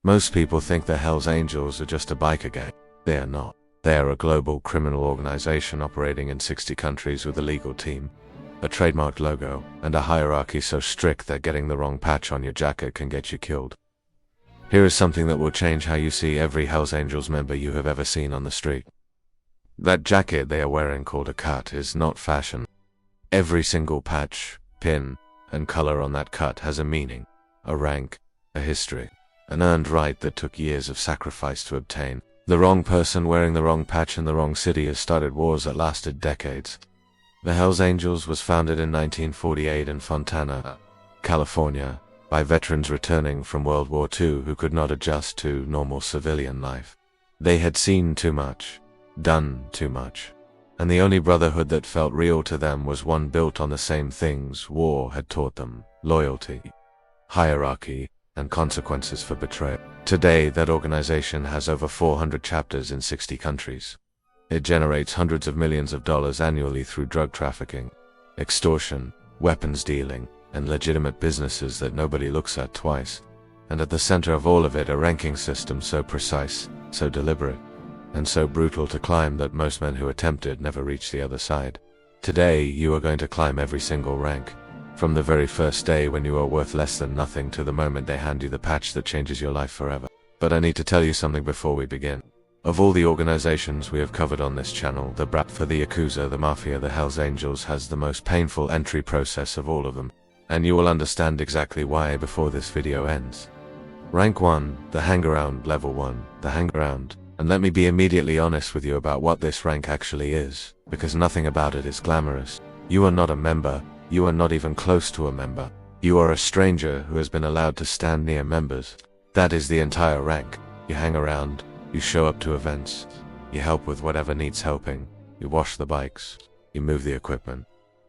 Most people think the Hells Angels are just a biker gang. They are not. They are a global criminal organization operating in 60 countries with a legal team, a trademarked logo, and a hierarchy so strict that getting the wrong patch on your jacket can get you killed. Here is something that will change how you see every Hells Angels member you have ever seen on the street. That jacket they are wearing, called a cut, is not fashion. Every single patch, pin, and color on that cut has a meaning, a rank, a history, an earned right that took years of sacrifice to obtain. The wrong person wearing the wrong patch in the wrong city has started wars that lasted decades. The Hells Angels was founded in 1948 in Fontana, California, by veterans returning from World War II who could not adjust to normal civilian life. They had seen too much, done too much, and the only brotherhood that felt real to them was one built on the same things war had taught them: loyalty, hierarchy, and consequences for betrayal. Today, that organization has over 400 chapters in 60 countries. It generates hundreds of millions of dollars annually through drug trafficking, extortion, weapons dealing, and legitimate businesses that nobody looks at twice. And at the center of all of it, a ranking system so precise, so deliberate, and so brutal to climb that most men who attempt it never reach the other side. Today, you are going to climb every single rank, from the very first day when you are worth less than nothing to the moment they hand you the patch that changes your life forever. But I need to tell you something before we begin. Of all the organizations we have covered on this channel, the brat for the Yakuza, the Mafia, the Hells Angels has the most painful entry process of all of them. And you will understand exactly why before this video ends. Rank 1, the Hangaround, Level 1, the Hangaround. And let me be immediately honest with you about what this rank actually is, because nothing about it is glamorous. You are not a member. You are not even close to a member. You are a stranger who has been allowed to stand near members. That is the entire rank. You hang around, you show up to events, you help with whatever needs helping, you wash the bikes, you move the equipment,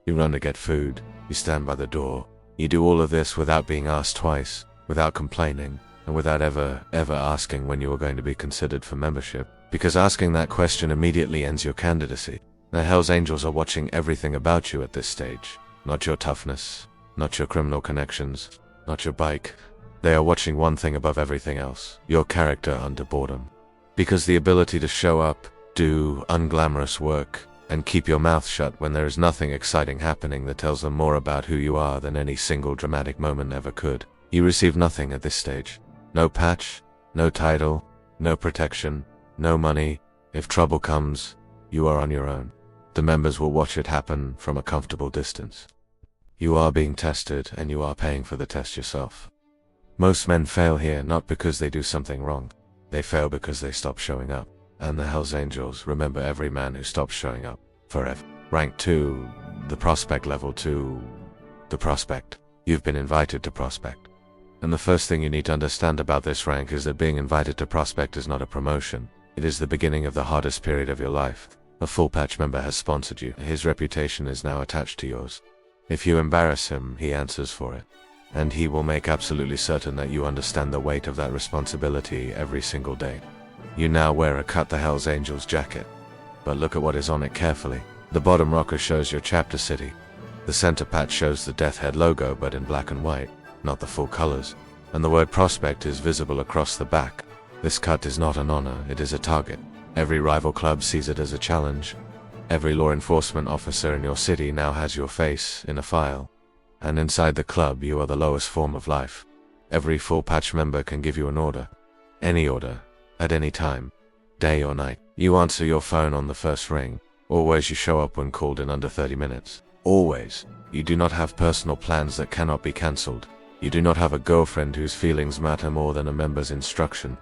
you run to get food, you stand by the door. You do all of this without being asked twice, without complaining, and without ever asking when you are going to be considered for membership, because asking that question immediately ends your candidacy. The Hells Angels are watching everything about you at this stage. Not your toughness, not your criminal connections, not your bike. They are watching one thing above everything else: your character under boredom. Because the ability to show up, do unglamorous work, and keep your mouth shut when there is nothing exciting happening that tells them more about who you are than any single dramatic moment ever could. You receive nothing at this stage. No patch, no title, no protection, no money. If trouble comes, you are on your own. The members will watch it happen from a comfortable distance. You are being tested, and you are paying for the test yourself. Most men fail here not because they do something wrong. They fail because they stop showing up. And the Hells Angels remember every man who stops showing up, forever. Rank 2, the Prospect. Level 2, the Prospect. You've been invited to Prospect. And the first thing you need to understand about this rank is that being invited to Prospect is not a promotion. It is the beginning of the hardest period of your life. A full patch member has sponsored you. His reputation is now attached to yours. If you embarrass him, he answers for it. And he will make absolutely certain that you understand the weight of that responsibility every single day. You now wear a Cut the Hells Angels jacket. But look at what is on it carefully. The bottom rocker shows your chapter city. The center patch shows the Death Head logo, but in black and white, not the full colors. And the word Prospect is visible across the back. This cut is not an honor, it is a target. Every rival club sees it as a challenge. Every law enforcement officer in your city now has your face in a file. And inside the club, you are the lowest form of life. Every full patch member can give you an order. Any order. At any time. Day or night. You answer your phone on the first ring. Always you show up when called in under 30 minutes. Always. You do not have personal plans that cannot be cancelled. You do not have a girlfriend whose feelings matter more than a member's instruction.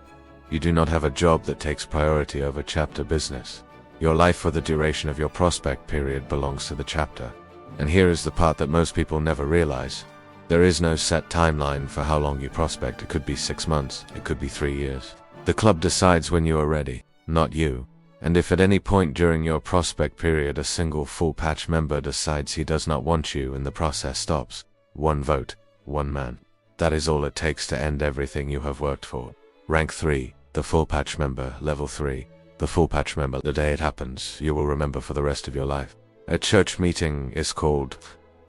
You do not have a job that takes priority over chapter business. Your life for the duration of your Prospect period belongs to the chapter. And here is the part that most people never realize. There is no set timeline for how long you prospect. It could be 6 months, it could be 3 years. The club decides when you are ready, not you. And if at any point during your Prospect period a single full patch member decides he does not want you and the process stops, one vote, one man. That is all it takes to end everything you have worked for. Rank 3. The full patch member, level 3. The full patch member. The day it happens, you will remember for the rest of your life. A church meeting is called.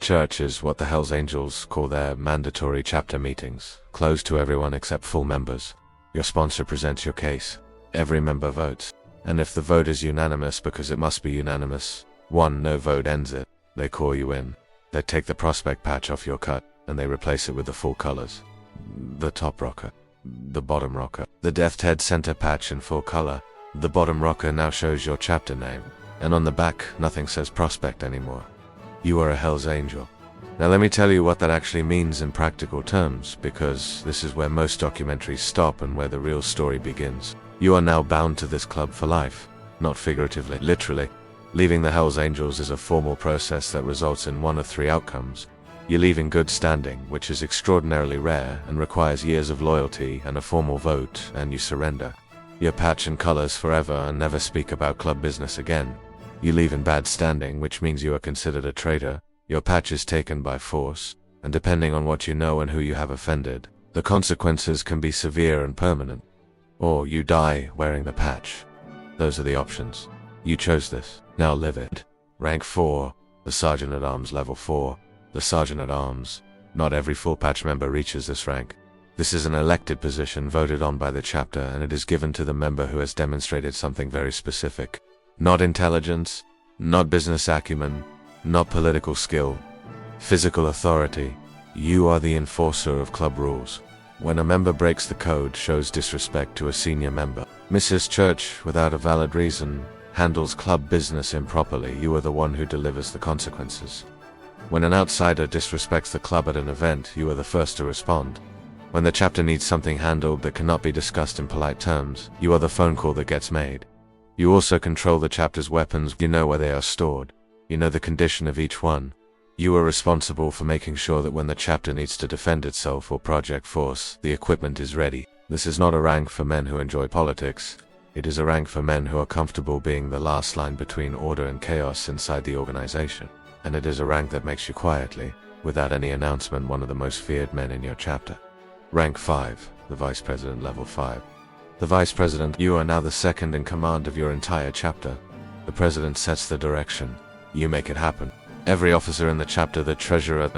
Church is what the Hells Angels call their mandatory chapter meetings, closed to everyone except full members. Your sponsor presents your case. Every member votes. And if the vote is unanimous, because it must be unanimous, one no vote ends it, they call you in. They take the prospect patch off your cut, and they replace it with the full colors. The top rocker. The bottom rocker. The Death Head center patch in full color. The bottom rocker now shows your chapter name. And on the back, nothing says prospect anymore. You are a Hell's Angel. Now let me tell you what that actually means in practical terms, because this is where most documentaries stop and where the real story begins. You are now bound to this club for life, not figuratively, literally. Leaving the Hells Angels is a formal process that results in one of three outcomes. You leave in good standing, which is extraordinarily rare and requires years of loyalty and a formal vote, and you surrender. Your patch and colors forever and never speak about club business again. You leave in bad standing, which means you are considered a traitor. Your patch is taken by force, and depending on what you know and who you have offended, the consequences can be severe and permanent. Or you die wearing the patch. Those are the options. You chose this. Now live it. Rank 4, the Sergeant-at-Arms level 4. The Sergeant-at-Arms. Not every full patch member reaches this rank. This is an elected position voted on by the chapter, and it is given to the member who has demonstrated something very specific. Not intelligence, not business acumen, not political skill, physical authority. You are the enforcer of club rules. When a member breaks the code, shows disrespect to a senior member, misses church without a valid reason, handles club business improperly, you are the one who delivers the consequences. When an outsider disrespects the club at an event, you are the first to respond. When the chapter needs something handled that cannot be discussed in polite terms, you are the phone call that gets made. You also control the chapter's weapons. You know where they are stored. You know the condition of each one. You are responsible for making sure that when the chapter needs to defend itself or project force, the equipment is ready. This is not a rank for men who enjoy politics. It is a rank for men who are comfortable being the last line between order and chaos inside the organization. And it is a rank that makes you quietly, without any announcement, one of the most feared men in your chapter. Rank 5, the Vice President level 5. The Vice President, you are now the second in command of your entire chapter. The President sets the direction. You make it happen. Every officer in the chapter, the treasurer,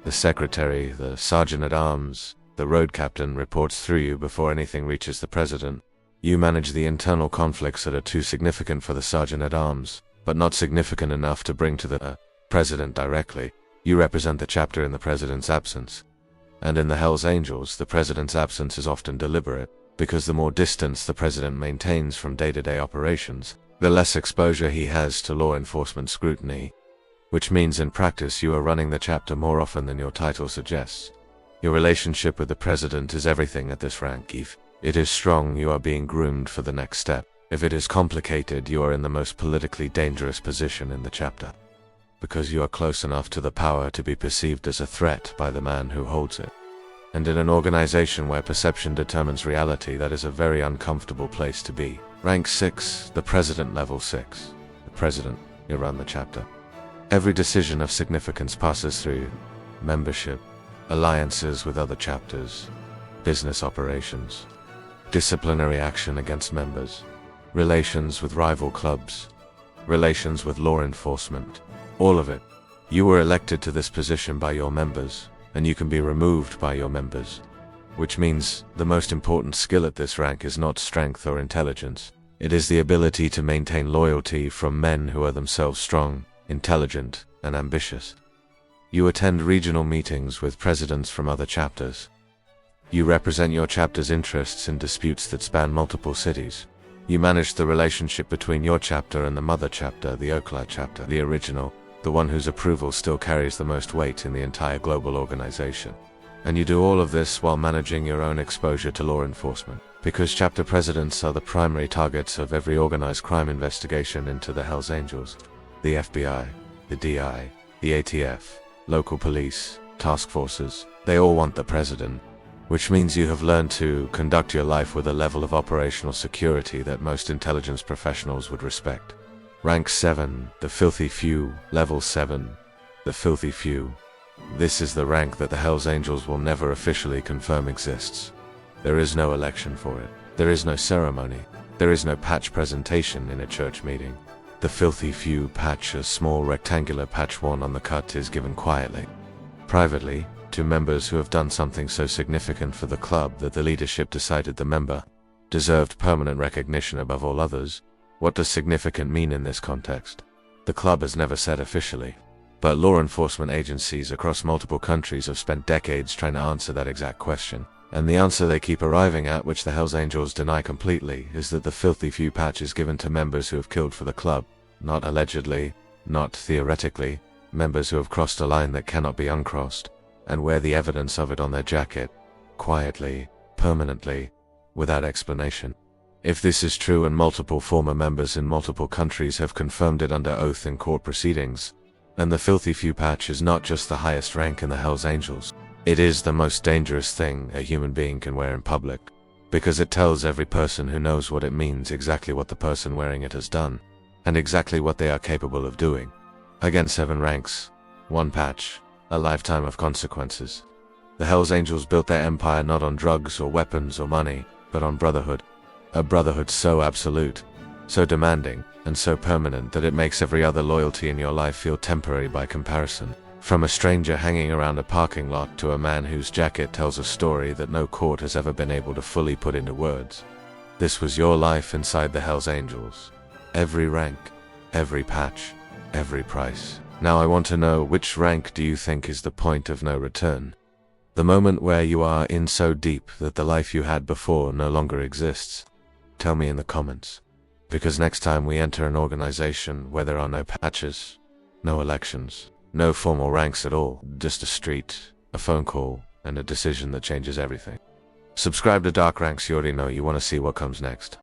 the secretary, the sergeant-at-arms, the road captain reports through you before anything reaches the President. You manage the internal conflicts that are too significant for the sergeant-at-arms, but not significant enough to bring to the President directly. You represent the chapter in the President's absence. And in the Hells Angels, the President's absence is often deliberate, because the more distance the President maintains from day-to-day operations, the less exposure he has to law enforcement scrutiny. Which means in practice you are running the chapter more often than your title suggests. Your relationship with the President is everything at this rank. If it is strong, you are being groomed for the next step. If it is complicated, you are in the most politically dangerous position in the chapter. Because you are close enough to the power to be perceived as a threat by the man who holds it. And in an organization where perception determines reality, that is a very uncomfortable place to be. Rank 6, the President level 6. The President, you run the chapter. Every decision of significance passes through you. Membership, alliances with other chapters, business operations, disciplinary action against members, relations with rival clubs, relations with law enforcement, all of it. You were elected to this position by your members, and you can be removed by your members. Which means the most important skill at this rank is not strength or intelligence. It is the ability to maintain loyalty from men who are themselves strong, intelligent, and ambitious. You attend regional meetings with presidents from other chapters. You represent your chapter's interests in disputes that span multiple cities. You manage the relationship between your chapter and the mother chapter, the Oakland chapter, the original, the one whose approval still carries the most weight in the entire global organization. And you do all of this while managing your own exposure to law enforcement, because chapter presidents are the primary targets of every organized crime investigation into the Hells Angels. The FBI, the DI, the ATF, local police, task forces, they all want the President. Which means you have learned to conduct your life with a level of operational security that most intelligence professionals would respect. Rank 7, the Filthy Few, Level 7, the Filthy Few. This is the rank that the Hells Angels will never officially confirm exists. There is no election for it. There is no ceremony. There is no patch presentation in a church meeting. The Filthy Few patch, a small rectangular patch worn on the cut, is given quietly. Privately, to members who have done something so significant for the club that the leadership decided the member deserved permanent recognition above all others. What does significant mean in this context? The club has never said officially, but law enforcement agencies across multiple countries have spent decades trying to answer that exact question. And the answer they keep arriving at, which the Hells Angels deny completely, is that the filthy few patches given to members who have killed for the club, not allegedly, not theoretically, members who have crossed a line that cannot be uncrossed, and wear the evidence of it on their jacket, quietly, permanently, without explanation. If this is true and multiple former members in multiple countries have confirmed it under oath in court proceedings, then the filthy few patch is not just the highest rank in the Hells Angels. It is the most dangerous thing a human being can wear in public, because it tells every person who knows what it means exactly what the person wearing it has done, and exactly what they are capable of doing. Again, 7 ranks, 1 patch, a lifetime of consequences. The Hells Angels built their empire not on drugs or weapons or money, but on brotherhood. A brotherhood so absolute, so demanding, and so permanent that it makes every other loyalty in your life feel temporary by comparison. From a stranger hanging around a parking lot to a man whose jacket tells a story that no court has ever been able to fully put into words. This was your life inside the Hells Angels. Every rank, every patch, every price. Now I want to know, which rank do you think is the point of no return? The moment where you are in so deep that the life you had before no longer exists? Tell me in the comments. Because next time we enter an organization where there are no patches, no elections, no formal ranks at all, just a street, a phone call, and a decision that changes everything. Subscribe to Dark Ranks, you already know you want to see what comes next.